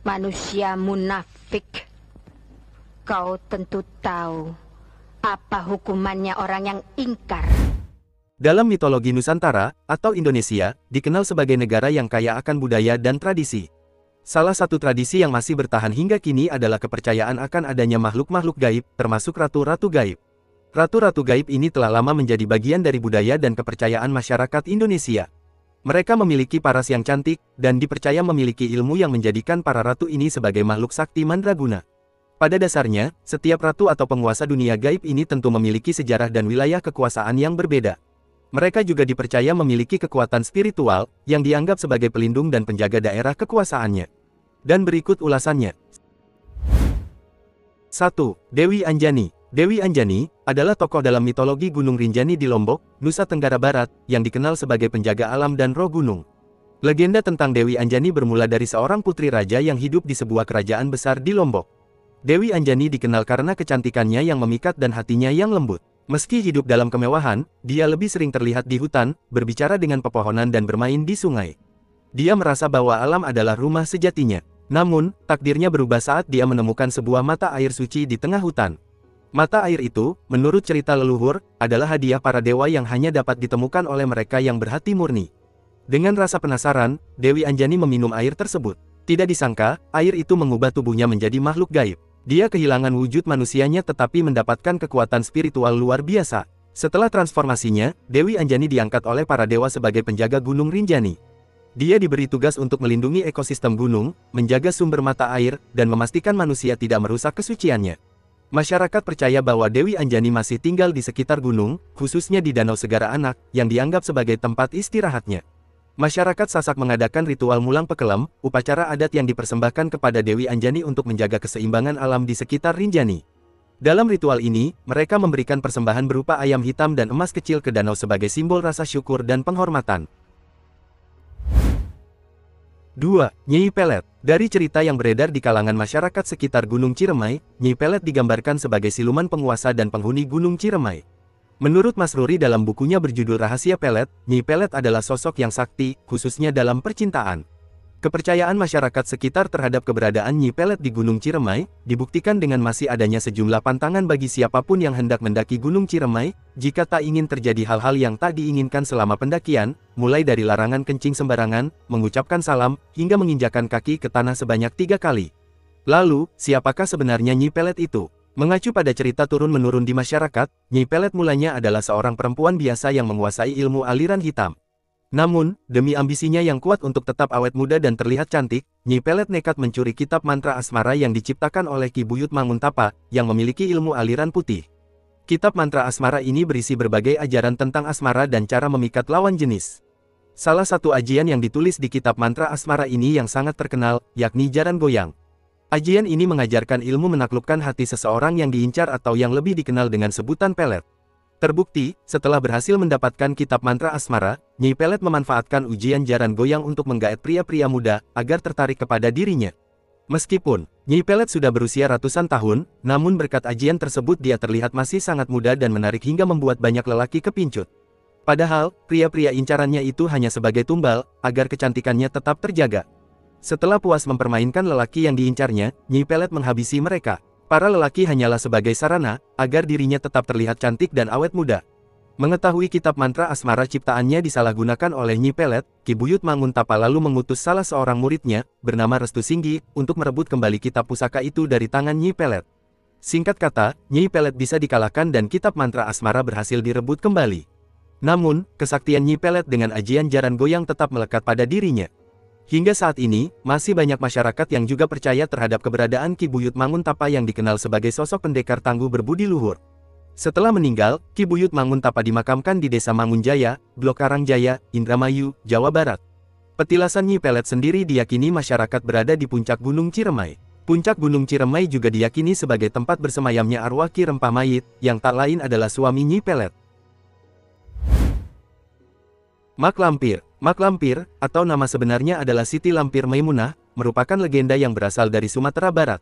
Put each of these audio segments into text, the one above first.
Manusia munafik. Kau tentu tahu apa hukumannya orang yang ingkar. Dalam mitologi Nusantara, atau Indonesia, dikenal sebagai negara yang kaya akan budaya dan tradisi. Salah satu tradisi yang masih bertahan hingga kini adalah kepercayaan akan adanya makhluk-makhluk gaib, termasuk ratu-ratu gaib. Ratu-ratu gaib ini telah lama menjadi bagian dari budaya dan kepercayaan masyarakat Indonesia. Mereka memiliki paras yang cantik, dan dipercaya memiliki ilmu yang menjadikan para ratu ini sebagai makhluk sakti mandraguna. Pada dasarnya, setiap ratu atau penguasa dunia gaib ini tentu memiliki sejarah dan wilayah kekuasaan yang berbeda. Mereka juga dipercaya memiliki kekuatan spiritual, yang dianggap sebagai pelindung dan penjaga daerah kekuasaannya. Dan berikut ulasannya. 1. Dewi Anjani. Dewi Anjani adalah tokoh dalam mitologi Gunung Rinjani di Lombok, Nusa Tenggara Barat, yang dikenal sebagai penjaga alam dan roh gunung. Legenda tentang Dewi Anjani bermula dari seorang putri raja yang hidup di sebuah kerajaan besar di Lombok. Dewi Anjani dikenal karena kecantikannya yang memikat dan hatinya yang lembut. Meski hidup dalam kemewahan, dia lebih sering terlihat di hutan, berbicara dengan pepohonan dan bermain di sungai. Dia merasa bahwa alam adalah rumah sejatinya. Namun, takdirnya berubah saat dia menemukan sebuah mata air suci di tengah hutan. Mata air itu, menurut cerita leluhur, adalah hadiah para dewa yang hanya dapat ditemukan oleh mereka yang berhati murni. Dengan rasa penasaran, Dewi Anjani meminum air tersebut. Tidak disangka, air itu mengubah tubuhnya menjadi makhluk gaib. Dia kehilangan wujud manusianya tetapi mendapatkan kekuatan spiritual luar biasa. Setelah transformasinya, Dewi Anjani diangkat oleh para dewa sebagai penjaga Gunung Rinjani. Dia diberi tugas untuk melindungi ekosistem gunung, menjaga sumber mata air, dan memastikan manusia tidak merusak kesuciannya. Masyarakat percaya bahwa Dewi Anjani masih tinggal di sekitar gunung, khususnya di Danau Segara Anak, yang dianggap sebagai tempat istirahatnya. Masyarakat Sasak mengadakan ritual mulang pekelem, upacara adat yang dipersembahkan kepada Dewi Anjani untuk menjaga keseimbangan alam di sekitar Rinjani. Dalam ritual ini, mereka memberikan persembahan berupa ayam hitam dan emas kecil ke danau sebagai simbol rasa syukur dan penghormatan. 2. Nyi Pelet. Dari cerita yang beredar di kalangan masyarakat sekitar Gunung Ciremai, Nyi Pelet digambarkan sebagai siluman penguasa dan penghuni Gunung Ciremai. Menurut Mas Ruri dalam bukunya berjudul Rahasia Pelet, Nyi Pelet adalah sosok yang sakti, khususnya dalam percintaan. Kepercayaan masyarakat sekitar terhadap keberadaan Nyi Pelet di Gunung Ciremai, dibuktikan dengan masih adanya sejumlah pantangan bagi siapapun yang hendak mendaki Gunung Ciremai, jika tak ingin terjadi hal-hal yang tak diinginkan selama pendakian, mulai dari larangan kencing sembarangan, mengucapkan salam, hingga menginjakan kaki ke tanah sebanyak 3 kali. Lalu, siapakah sebenarnya Nyi Pelet itu? Mengacu pada cerita turun-menurun di masyarakat, Nyi Pelet mulanya adalah seorang perempuan biasa yang menguasai ilmu aliran hitam. Namun, demi ambisinya yang kuat untuk tetap awet muda dan terlihat cantik, Nyi Pelet nekat mencuri kitab mantra asmara yang diciptakan oleh Ki Buyut Manguntapa, yang memiliki ilmu aliran putih. Kitab mantra asmara ini berisi berbagai ajaran tentang asmara dan cara memikat lawan jenis. Salah satu ajian yang ditulis di kitab mantra asmara ini yang sangat terkenal, yakni Jaran Goyang. Ajian ini mengajarkan ilmu menaklukkan hati seseorang yang diincar atau yang lebih dikenal dengan sebutan pelet. Terbukti, setelah berhasil mendapatkan kitab mantra asmara, Nyi Pelet memanfaatkan ujian Jaran Goyang untuk menggaet pria-pria muda, agar tertarik kepada dirinya. Meskipun Nyi Pelet sudah berusia ratusan tahun, namun berkat ajian tersebut dia terlihat masih sangat muda dan menarik hingga membuat banyak lelaki kepincut. Padahal, pria-pria incarannya itu hanya sebagai tumbal, agar kecantikannya tetap terjaga. Setelah puas mempermainkan lelaki yang diincarnya, Nyi Pelet menghabisi mereka. Para lelaki hanyalah sebagai sarana, agar dirinya tetap terlihat cantik dan awet muda. Mengetahui kitab mantra asmara ciptaannya disalahgunakan oleh Nyi Pelet, Ki Buyut Manguntapa lalu mengutus salah seorang muridnya, bernama Restu Singgi, untuk merebut kembali kitab pusaka itu dari tangan Nyi Pelet. Singkat kata, Nyi Pelet bisa dikalahkan dan kitab mantra asmara berhasil direbut kembali. Namun, kesaktian Nyi Pelet dengan ajian Jaran Goyang tetap melekat pada dirinya. Hingga saat ini, masih banyak masyarakat yang juga percaya terhadap keberadaan Ki Buyut Manguntapa yang dikenal sebagai sosok pendekar tangguh berbudi luhur. Setelah meninggal, Ki Buyut Manguntapa dimakamkan di Desa Mangunjaya, Blok Karangjaya, Indramayu, Jawa Barat. Petilasan Nyi Pelet sendiri diyakini masyarakat berada di puncak Gunung Ciremai. Puncak Gunung Ciremai juga diyakini sebagai tempat bersemayamnya arwah Ki Rempah Mayit, yang tak lain adalah suami Nyi Pelet. Mak Lampir. Mak Lampir, atau nama sebenarnya adalah Siti Lampir Maimunah, merupakan legenda yang berasal dari Sumatera Barat.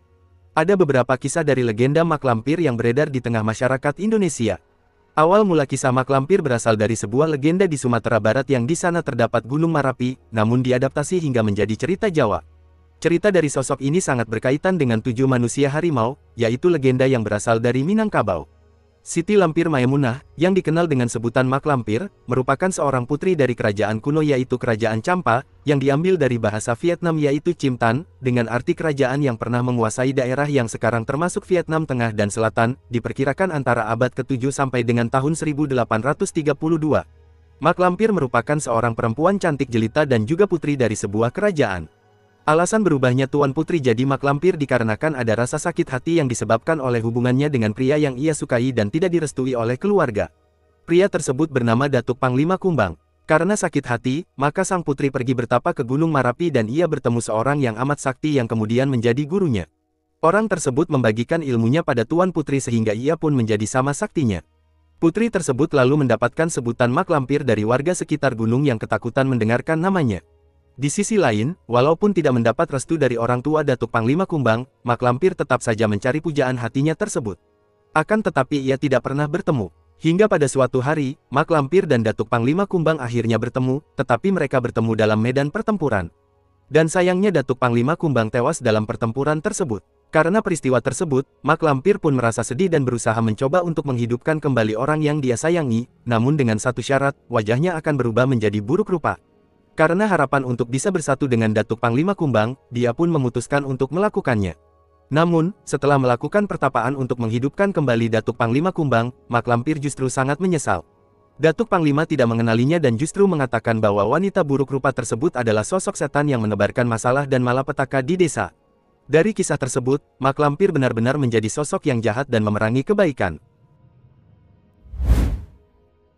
Ada beberapa kisah dari legenda Mak Lampir yang beredar di tengah masyarakat Indonesia. Awal mula kisah Mak Lampir berasal dari sebuah legenda di Sumatera Barat yang di sana terdapat Gunung Marapi, namun diadaptasi hingga menjadi cerita Jawa. Cerita dari sosok ini sangat berkaitan dengan 7 manusia harimau, yaitu legenda yang berasal dari Minangkabau. Siti Lampir Maemunah, yang dikenal dengan sebutan Mak Lampir, merupakan seorang putri dari kerajaan kuno yaitu Kerajaan Champa, yang diambil dari bahasa Vietnam yaitu Chim Tan, dengan arti kerajaan yang pernah menguasai daerah yang sekarang termasuk Vietnam Tengah dan Selatan, diperkirakan antara abad ke-7 sampai dengan tahun 1832. Mak Lampir merupakan seorang perempuan cantik jelita dan juga putri dari sebuah kerajaan. Alasan berubahnya Tuan Putri jadi Mak Lampir dikarenakan ada rasa sakit hati yang disebabkan oleh hubungannya dengan pria yang ia sukai dan tidak direstui oleh keluarga. Pria tersebut bernama Datuk Panglima Kumbang. Karena sakit hati, maka sang putri pergi bertapa ke Gunung Marapi dan ia bertemu seorang yang amat sakti yang kemudian menjadi gurunya. Orang tersebut membagikan ilmunya pada Tuan Putri sehingga ia pun menjadi sama saktinya. Putri tersebut lalu mendapatkan sebutan Mak Lampir dari warga sekitar gunung yang ketakutan mendengarkan namanya. Di sisi lain, walaupun tidak mendapat restu dari orang tua Datuk Panglima Kumbang, Mak Lampir tetap saja mencari pujaan hatinya tersebut. Akan tetapi ia tidak pernah bertemu. Hingga pada suatu hari, Mak Lampir dan Datuk Panglima Kumbang akhirnya bertemu, tetapi mereka bertemu dalam medan pertempuran. Dan sayangnya Datuk Panglima Kumbang tewas dalam pertempuran tersebut. Karena peristiwa tersebut, Mak Lampir pun merasa sedih dan berusaha mencoba untuk menghidupkan kembali orang yang dia sayangi, namun dengan satu syarat, wajahnya akan berubah menjadi buruk rupa. Karena harapan untuk bisa bersatu dengan Datuk Panglima Kumbang, dia pun memutuskan untuk melakukannya. Namun, setelah melakukan pertapaan untuk menghidupkan kembali Datuk Panglima Kumbang, Mak Lampir justru sangat menyesal. Datuk Panglima tidak mengenalinya dan justru mengatakan bahwa wanita buruk rupa tersebut adalah sosok setan yang menebarkan masalah dan malapetaka di desa. Dari kisah tersebut, Mak Lampir benar-benar menjadi sosok yang jahat dan memerangi kebaikan.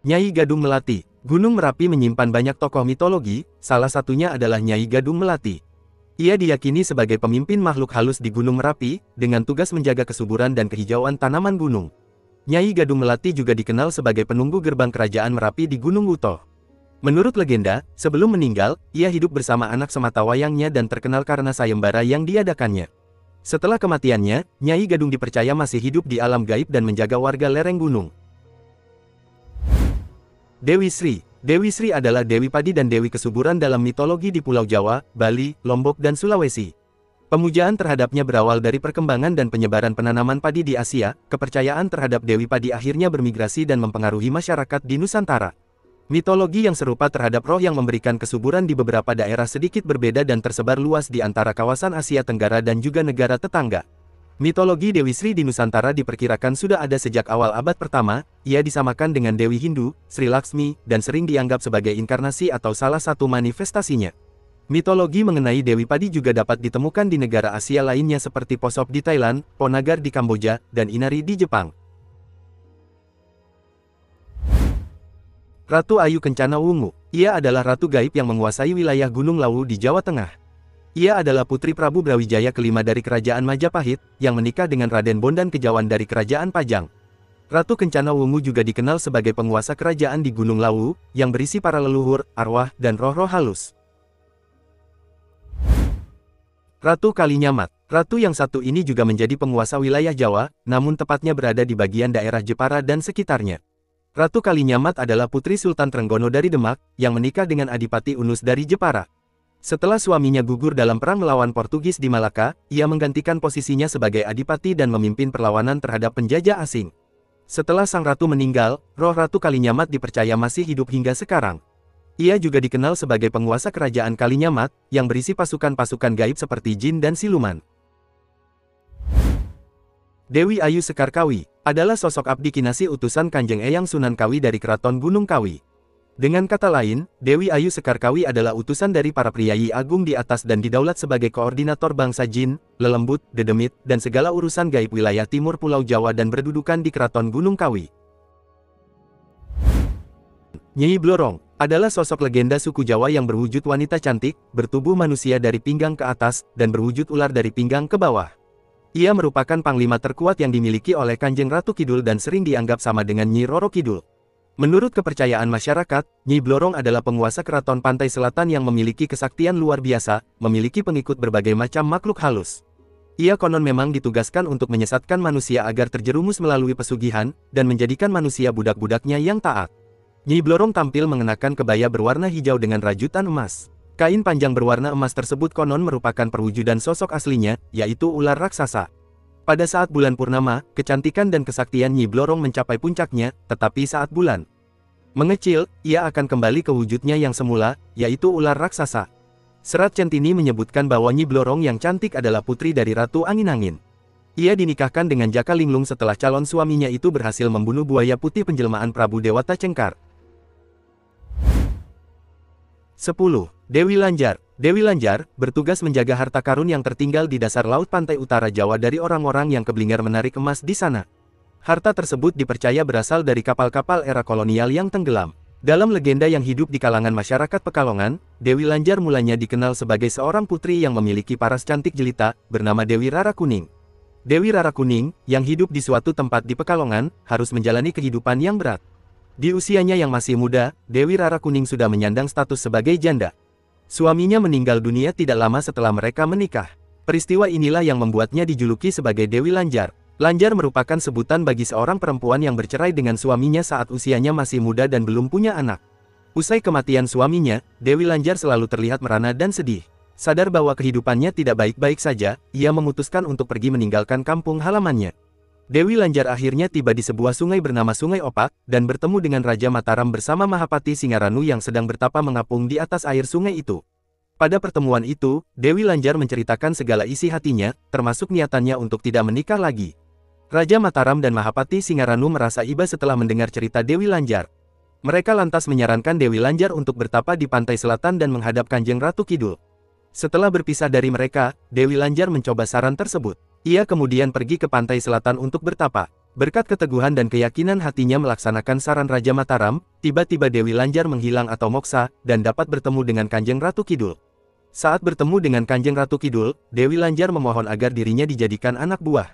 Nyai Gadung Melati. Gunung Merapi menyimpan banyak tokoh mitologi, salah satunya adalah Nyai Gadung Melati. Ia diyakini sebagai pemimpin makhluk halus di Gunung Merapi, dengan tugas menjaga kesuburan dan kehijauan tanaman gunung. Nyai Gadung Melati juga dikenal sebagai penunggu gerbang kerajaan Merapi di Gunung Wuto. Menurut legenda, sebelum meninggal, ia hidup bersama anak sematawayangnya dan terkenal karena sayembara yang diadakannya. Setelah kematiannya, Nyai Gadung dipercaya masih hidup di alam gaib dan menjaga warga lereng gunung. Dewi Sri. Dewi Sri adalah Dewi Padi dan Dewi Kesuburan dalam mitologi di Pulau Jawa, Bali, Lombok dan Sulawesi. Pemujaan terhadapnya berawal dari perkembangan dan penyebaran penanaman padi di Asia. Kepercayaan terhadap Dewi Padi akhirnya bermigrasi dan mempengaruhi masyarakat di Nusantara. Mitologi yang serupa terhadap roh yang memberikan kesuburan di beberapa daerah sedikit berbeda dan tersebar luas di antara kawasan Asia Tenggara dan juga negara tetangga. Mitologi Dewi Sri di Nusantara diperkirakan sudah ada sejak awal abad pertama. Ia disamakan dengan Dewi Hindu, Sri Laksmi, dan sering dianggap sebagai inkarnasi atau salah satu manifestasinya. Mitologi mengenai Dewi Padi juga dapat ditemukan di negara Asia lainnya seperti Posop di Thailand, Ponagar di Kamboja, dan Inari di Jepang. Ratu Ayu Kencana Wungu. Ia adalah ratu gaib yang menguasai wilayah Gunung Lawu di Jawa Tengah. Ia adalah putri Prabu Brawijaya kelima dari Kerajaan Majapahit, yang menikah dengan Raden Bondan Kejawan dari Kerajaan Pajang. Ratu Kencana Wungu juga dikenal sebagai penguasa kerajaan di Gunung Lawu, yang berisi para leluhur, arwah, dan roh-roh halus. Ratu Kalinyamat. Ratu yang satu ini juga menjadi penguasa wilayah Jawa, namun tepatnya berada di bagian daerah Jepara dan sekitarnya. Ratu Kalinyamat adalah putri Sultan Trenggono dari Demak, yang menikah dengan Adipati Unus dari Jepara. Setelah suaminya gugur dalam perang melawan Portugis di Malaka, ia menggantikan posisinya sebagai adipati dan memimpin perlawanan terhadap penjajah asing. Setelah sang ratu meninggal, roh Ratu Kalinyamat dipercaya masih hidup hingga sekarang. Ia juga dikenal sebagai penguasa kerajaan Kalinyamat, yang berisi pasukan-pasukan gaib seperti jin dan siluman. Dewi Ayu Sekar Kawi adalah sosok abdi kinasi utusan Kanjeng Eyang Sunan Kawi dari Keraton Gunung Kawi. Dengan kata lain, Dewi Ayu Sekar Kawi adalah utusan dari para priyayi agung di atas dan didaulat sebagai koordinator bangsa jin, lelembut, dedemit, dan segala urusan gaib wilayah timur Pulau Jawa dan berdudukan di Keraton Gunung Kawi. Nyai Blorong adalah sosok legenda suku Jawa yang berwujud wanita cantik, bertubuh manusia dari pinggang ke atas, dan berwujud ular dari pinggang ke bawah. Ia merupakan panglima terkuat yang dimiliki oleh Kanjeng Ratu Kidul dan sering dianggap sama dengan Nyi Roro Kidul. Menurut kepercayaan masyarakat, Nyi Blorong adalah penguasa keraton pantai selatan yang memiliki kesaktian luar biasa, memiliki pengikut berbagai macam makhluk halus. Ia konon memang ditugaskan untuk menyesatkan manusia agar terjerumus melalui pesugihan, dan menjadikan manusia budak-budaknya yang taat. Nyi Blorong tampil mengenakan kebaya berwarna hijau dengan rajutan emas. Kain panjang berwarna emas tersebut konon merupakan perwujudan sosok aslinya, yaitu ular raksasa. Pada saat bulan purnama, kecantikan dan kesaktian Nyi Blorong mencapai puncaknya, tetapi saat bulan mengecil, ia akan kembali ke wujudnya yang semula, yaitu ular raksasa. Serat Centini menyebutkan bahwa Nyi Blorong yang cantik adalah putri dari Ratu Angin-Angin. Ia dinikahkan dengan Jaka Linglung setelah calon suaminya itu berhasil membunuh buaya putih penjelmaan Prabu Dewata Cengkar. 10. Dewi Lanjar. Dewi Lanjar bertugas menjaga harta karun yang tertinggal di dasar laut pantai utara Jawa dari orang-orang yang keblinger menarik emas di sana. Harta tersebut dipercaya berasal dari kapal-kapal era kolonial yang tenggelam. Dalam legenda yang hidup di kalangan masyarakat Pekalongan, Dewi Lanjar mulanya dikenal sebagai seorang putri yang memiliki paras cantik jelita, bernama Dewi Rara Kuning. Dewi Rara Kuning, yang hidup di suatu tempat di Pekalongan, harus menjalani kehidupan yang berat. Di usianya yang masih muda, Dewi Rara Kuning sudah menyandang status sebagai janda. Suaminya meninggal dunia tidak lama setelah mereka menikah. Peristiwa inilah yang membuatnya dijuluki sebagai Dewi Lanjar. Lanjar merupakan sebutan bagi seorang perempuan yang bercerai dengan suaminya saat usianya masih muda dan belum punya anak. Usai kematian suaminya, Dewi Lanjar selalu terlihat merana dan sedih. Sadar bahwa kehidupannya tidak baik-baik saja, ia memutuskan untuk pergi meninggalkan kampung halamannya. Dewi Lanjar akhirnya tiba di sebuah sungai bernama Sungai Opak, dan bertemu dengan Raja Mataram bersama Mahapati Singaranu yang sedang bertapa mengapung di atas air sungai itu. Pada pertemuan itu, Dewi Lanjar menceritakan segala isi hatinya, termasuk niatannya untuk tidak menikah lagi. Raja Mataram dan Mahapati Singaranu merasa iba setelah mendengar cerita Dewi Lanjar. Mereka lantas menyarankan Dewi Lanjar untuk bertapa di pantai selatan dan menghadap Kanjeng Ratu Kidul. Setelah berpisah dari mereka, Dewi Lanjar mencoba saran tersebut. Ia kemudian pergi ke pantai selatan untuk bertapa. Berkat keteguhan dan keyakinan hatinya melaksanakan saran Raja Mataram, tiba-tiba Dewi Lanjar menghilang atau moksa, dan dapat bertemu dengan Kanjeng Ratu Kidul. Saat bertemu dengan Kanjeng Ratu Kidul, Dewi Lanjar memohon agar dirinya dijadikan anak buah.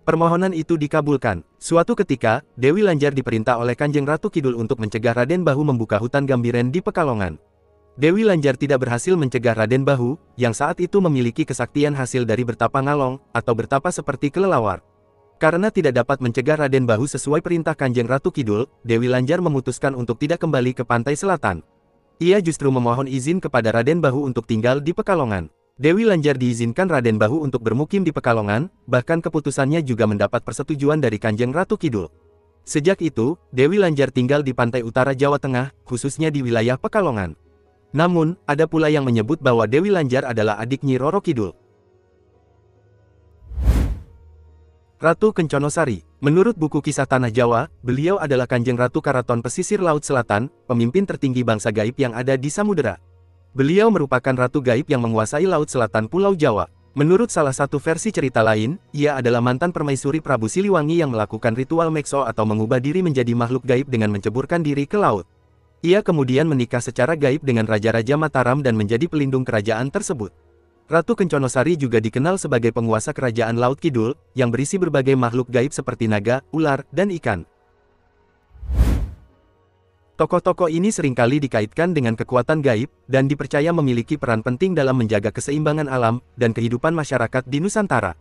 Permohonan itu dikabulkan. Suatu ketika, Dewi Lanjar diperintah oleh Kanjeng Ratu Kidul untuk mencegah Raden Bahu membuka hutan Gambiren di Pekalongan. Dewi Lanjar tidak berhasil mencegah Raden Bahu, yang saat itu memiliki kesaktian hasil dari bertapa ngalong, atau bertapa seperti kelelawar. Karena tidak dapat mencegah Raden Bahu sesuai perintah Kanjeng Ratu Kidul, Dewi Lanjar memutuskan untuk tidak kembali ke pantai selatan. Ia justru memohon izin kepada Raden Bahu untuk tinggal di Pekalongan. Dewi Lanjar diizinkan Raden Bahu untuk bermukim di Pekalongan, bahkan keputusannya juga mendapat persetujuan dari Kanjeng Ratu Kidul. Sejak itu, Dewi Lanjar tinggal di pantai utara Jawa Tengah, khususnya di wilayah Pekalongan. Namun, ada pula yang menyebut bahwa Dewi Lanjar adalah adik Nyi Roro Kidul. Ratu Kenconosari. Menurut buku kisah Tanah Jawa, beliau adalah Kanjeng Ratu Karaton Pesisir Laut Selatan, pemimpin tertinggi bangsa gaib yang ada di samudera. Beliau merupakan ratu gaib yang menguasai laut selatan Pulau Jawa. Menurut salah satu versi cerita lain, ia adalah mantan permaisuri Prabu Siliwangi yang melakukan ritual mekso atau mengubah diri menjadi makhluk gaib dengan menceburkan diri ke laut. Ia kemudian menikah secara gaib dengan Raja-Raja Mataram dan menjadi pelindung kerajaan tersebut. Ratu Kenconosari juga dikenal sebagai penguasa kerajaan Laut Kidul, yang berisi berbagai makhluk gaib seperti naga, ular, dan ikan. Tokoh-tokoh ini seringkali dikaitkan dengan kekuatan gaib, dan dipercaya memiliki peran penting dalam menjaga keseimbangan alam, dan kehidupan masyarakat di Nusantara.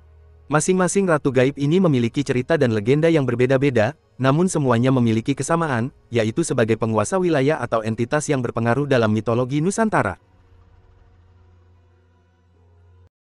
Masing-masing ratu gaib ini memiliki cerita dan legenda yang berbeda-beda, namun semuanya memiliki kesamaan, yaitu sebagai penguasa wilayah atau entitas yang berpengaruh dalam mitologi Nusantara.